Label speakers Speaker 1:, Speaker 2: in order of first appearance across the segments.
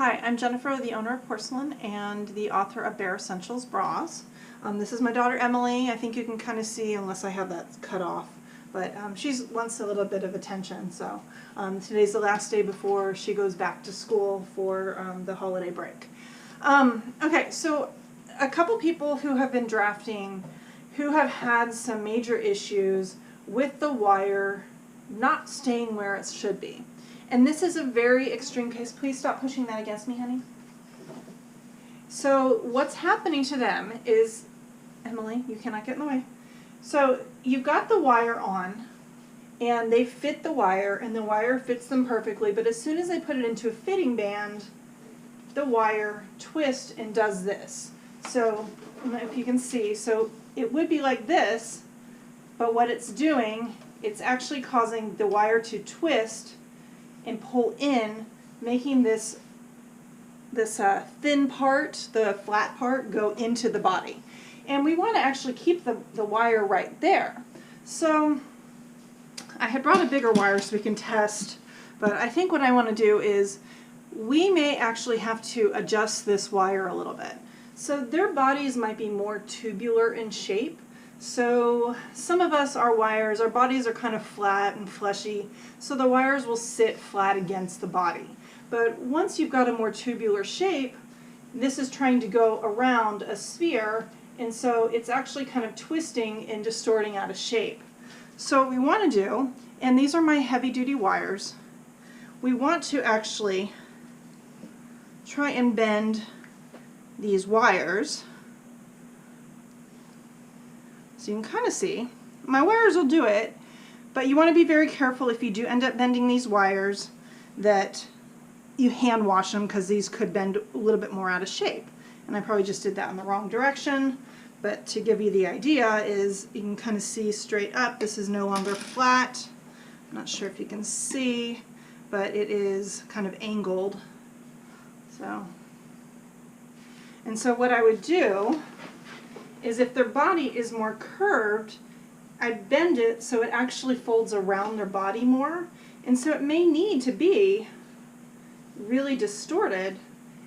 Speaker 1: Hi, I'm Jennifer, the owner of Porcelain and the author of Bare Essentials Bras. This is my daughter Emily. I think you can kind of see, unless I have that cut off, but she wants a little bit of attention. So today's the last day before she goes back to school for the holiday break. Okay, so a couple people who have been drafting who have had some major issues with the wire not staying where it should be. And this is a very extreme case. Please stop pushing that against me, honey. So what's happening to them is, Emily, you cannot get in the way. So you've got the wire on, and they fit the wire, and the wire fits them perfectly, but as soon as I put it into a fitting band, the wire twists and does this. So if you can see, so it would be like this, but what it's doing, it's actually causing the wire to twist and pull in, making this thin part, the flat part, go into the body. And we want to actually keep the wire right there. So I had brought a bigger wire so we can test, but I think what I want to do is we may actually have to adjust this wire a little bit. So their bodies might be more tubular in shape. So some of us, our bodies are kind of flat and fleshy, so the wires will sit flat against the body. But once you've got a more tubular shape, this is trying to go around a sphere, and so it's actually kind of twisting and distorting out of shape. So what we want to do, and these are my heavy-duty wires, we want to actually try and bend these wires. So you can kind of see, my wires will do it, but you want to be very careful if you do end up bending these wires that you hand wash them, because these could bend a little bit more out of shape. And I probably just did that in the wrong direction, but to give you the idea is you can kind of see straight up, this is no longer flat. I'm not sure if you can see, but it is kind of angled. And so what I would do is, if their body is more curved, I'd bend it so it actually folds around their body more. And so it may need to be really distorted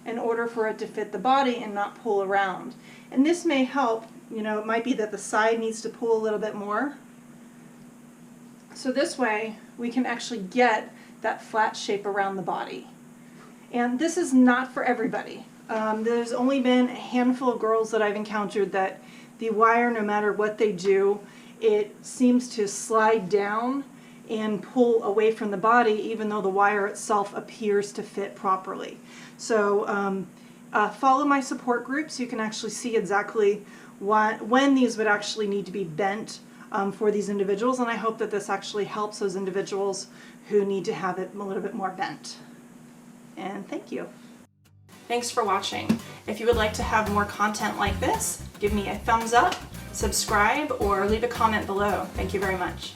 Speaker 1: in order for it to fit the body and not pull around. And this may help, you know, it might be that the side needs to pull a little bit more. So this way we can actually get that flat shape around the body. And this is not for everybody. There's only been a handful of girls that I've encountered that the wire, no matter what they do, it seems to slide down and pull away from the body, even though the wire itself appears to fit properly. So follow my support group so you can actually see exactly when these would actually need to be bent for these individuals, and I hope that this actually helps those individuals who need to have it a little bit more bent. And thank you. Thanks for watching. If you would like to have more content like this, give me a thumbs up, subscribe, or leave a comment below. Thank you very much.